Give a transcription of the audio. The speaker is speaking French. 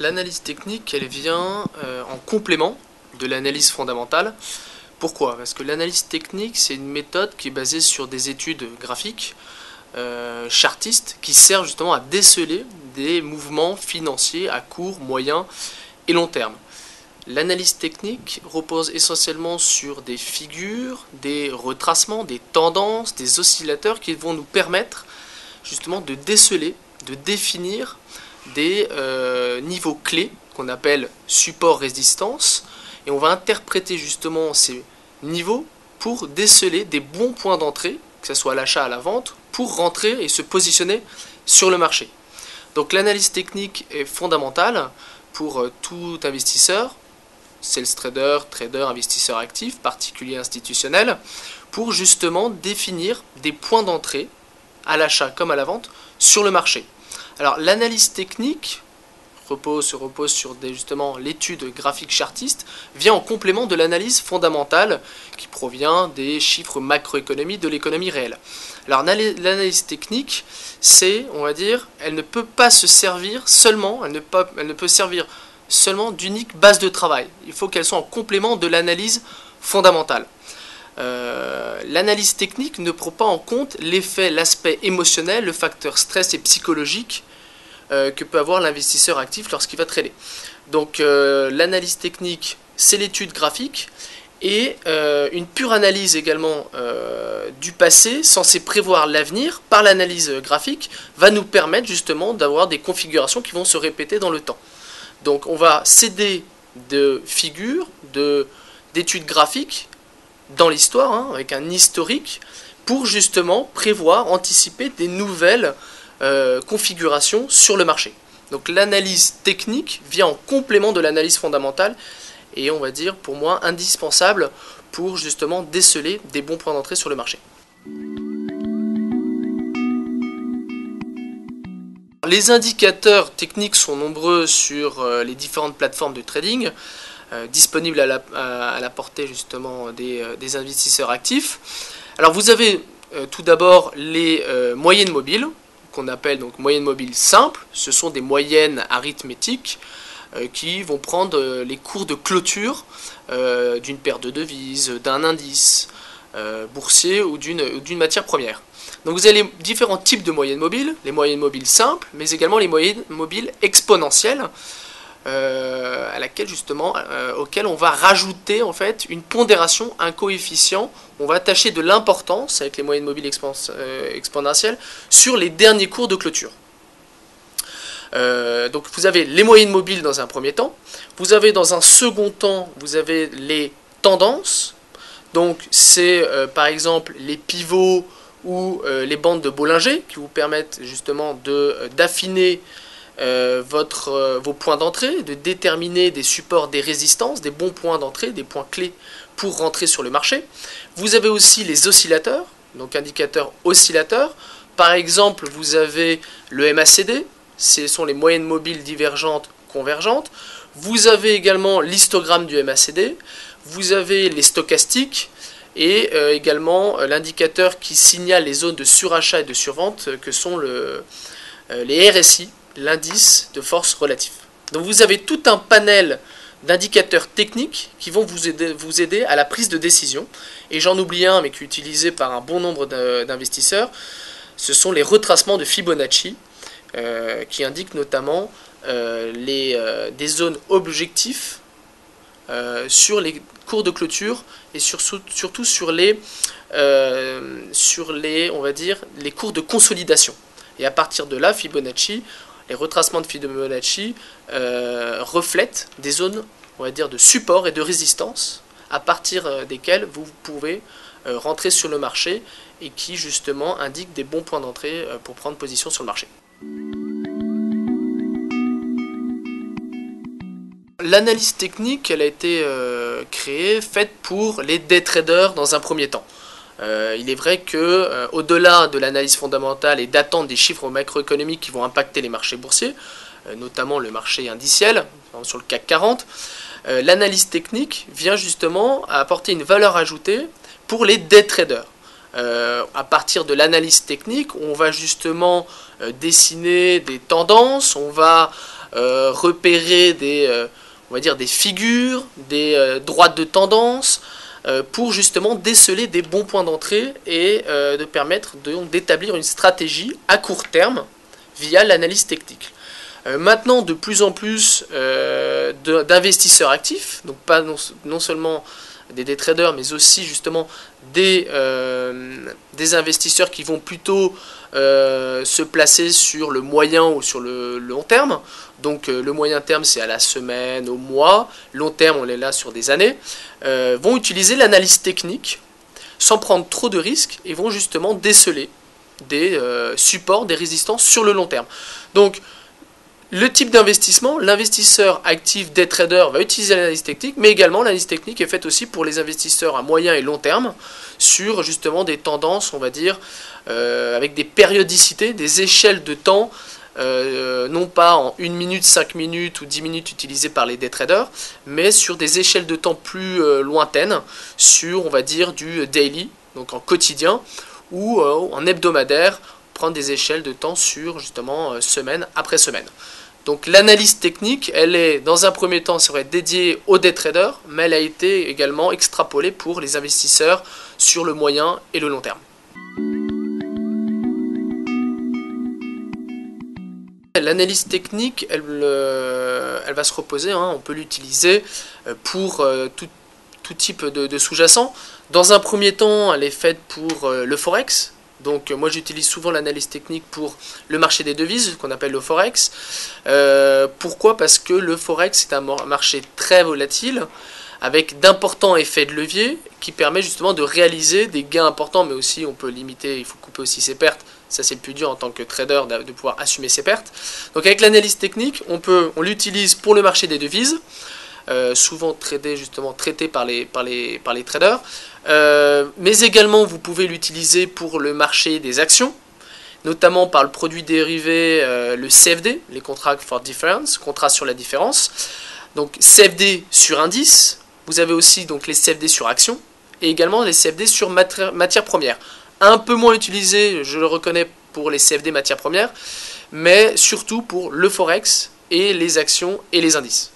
L'analyse technique, elle vient en complément de l'analyse fondamentale. Pourquoi? Parce que l'analyse technique, c'est une méthode qui est basée sur des études graphiques, chartistes, qui servent justement à déceler des mouvements financiers à court, moyen et long terme. L'analyse technique repose essentiellement sur des figures, des retracements, des tendances, des oscillateurs qui vont nous permettre justement de déceler, de définir des niveaux clés qu'on appelle support-résistance, et on va interpréter justement ces niveaux pour déceler des bons points d'entrée, que ce soit à l'achat, à la vente, pour rentrer et se positionner sur le marché. Donc l'analyse technique est fondamentale pour tout investisseur, sales trader, trader, investisseur actif, particulier, institutionnel, pour justement définir des points d'entrée à l'achat comme à la vente sur le marché. Alors l'analyse technique se repose sur justement l'étude graphique chartiste, vient en complément de l'analyse fondamentale qui provient des chiffres macroéconomiques de l'économie réelle. Alors l'analyse technique, c'est, on va dire, elle ne peut pas se servir seulement, elle ne peut servir seulement d'unique base de travail. Il faut qu'elle soit en complément de l'analyse fondamentale. L'analyse technique ne prend pas en compte l'effet, l'aspect émotionnel, le facteur stress et psychologique que peut avoir l'investisseur actif lorsqu'il va trader. Donc l'analyse technique, c'est l'étude graphique et une pure analyse également du passé, censée prévoir l'avenir par l'analyse graphique, va nous permettre justement d'avoir des configurations qui vont se répéter dans le temps. Donc on va s'aider de figures, d'études graphiques dans l'histoire, avec un historique, pour justement prévoir, anticiper des nouvelles configurations sur le marché. Donc l'analyse technique vient en complément de l'analyse fondamentale et on va dire pour moi indispensable pour justement déceler des bons points d'entrée sur le marché. Les indicateurs techniques sont nombreux sur les différentes plateformes de trading, disponibles à la portée justement des investisseurs actifs. Alors vous avez tout d'abord les moyennes mobiles, qu'on appelle donc moyennes mobiles simples. Ce sont des moyennes arithmétiques qui vont prendre les cours de clôture d'une paire de devises, d'un indice boursier ou d'une matière première. Donc vous avez les différents types de moyennes mobiles, les moyennes mobiles simples, mais également les moyennes mobiles exponentielles, auquel on va rajouter en fait une pondération, un coefficient. On va attacher de l'importance avec les moyennes mobiles exponentielles sur les derniers cours de clôture. Donc vous avez les moyennes mobiles dans un premier temps. Vous avez dans un second temps, vous avez les tendances. Donc c'est par exemple les pivots ou les bandes de Bollinger qui vous permettent justement d'affiner vos points d'entrée, de déterminer des supports, des résistances, des bons points d'entrée, des points clés pour rentrer sur le marché. Vous avez aussi les oscillateurs, donc indicateurs oscillateurs. Par exemple, vous avez le MACD, ce sont les moyennes mobiles divergentes, convergentes. Vous avez également l'histogramme du MACD, vous avez les stochastiques et également l'indicateur qui signale les zones de surachat et de survente que sont les RSI, l'indice de force relative. Donc vous avez tout un panel d'indicateurs techniques qui vont vous aider à la prise de décision. Et j'en oublie un, mais qui est utilisé par un bon nombre d'investisseurs, ce sont les retracements de Fibonacci, qui indiquent notamment des zones objectifs sur les cours de clôture et surtout sur les on va dire, les cours de consolidation. Et à partir de là, Fibonacci, les retracements de Fibonacci reflètent des zones, on va dire, de support et de résistance à partir desquelles vous pouvez rentrer sur le marché et qui justement indiquent des bons points d'entrée pour prendre position sur le marché. L'analyse technique, elle a été créée, faite pour les day traders dans un premier temps. Il est vrai que au-delà de l'analyse fondamentale et d'attendre des chiffres macroéconomiques qui vont impacter les marchés boursiers, notamment le marché indiciel, sur le CAC 40, l'analyse technique vient justement à apporter une valeur ajoutée pour les day traders. À partir de l'analyse technique, on va justement dessiner des tendances, on va repérer on va dire des figures, des droites de tendance, pour justement déceler des bons points d'entrée et de permettre d'établir une stratégie à court terme via l'analyse technique. Maintenant, de plus en plus d'investisseurs actifs, donc pas non seulement des day traders, mais aussi justement des investisseurs qui vont plutôt se placer sur le moyen ou sur le long terme. Donc le moyen terme, c'est à la semaine, au mois. Long terme, on est là sur des années. Vont utiliser l'analyse technique sans prendre trop de risques et vont justement déceler des supports, des résistances sur le long terme. Donc le type d'investissement, l'investisseur actif day trader va utiliser l'analyse technique, mais également l'analyse technique est faite aussi pour les investisseurs à moyen et long terme sur justement des tendances, on va dire, avec des périodicités, des échelles de temps, non pas en 1 minute, 5 minutes ou 10 minutes utilisées par les day traders, mais sur des échelles de temps plus lointaines, sur, on va dire, du daily, donc en quotidien, ou en hebdomadaire, prendre des échelles de temps sur justement semaine après semaine. Donc l'analyse technique, elle est dans un premier temps serait dédiée aux day traders, mais elle a été également extrapolée pour les investisseurs sur le moyen et le long terme. L'analyse technique, elle va se reposer, on peut l'utiliser pour tout type de sous-jacent. Dans un premier temps, elle est faite pour le forex. Donc moi j'utilise souvent l'analyse technique pour le marché des devises, qu'on appelle le forex. Pourquoi? Parce que le forex est un marché très volatile, avec d'importants effets de levier, qui permet justement de réaliser des gains importants, mais aussi on peut limiter, il faut couper aussi ses pertes. Ça c'est le plus dur en tant que trader de pouvoir assumer ses pertes. Donc avec l'analyse technique, on l'utilise pour le marché des devises, souvent traité par les traders, mais également vous pouvez l'utiliser pour le marché des actions, notamment par le produit dérivé, le CFD, les Contracts for Difference, contrat sur la différence. Donc CFD sur indice, vous avez aussi donc les CFD sur actions, et également les CFD sur matières premières. Un peu moins utilisé, je le reconnais, pour les CFD matières premières, mais surtout pour le forex et les actions et les indices.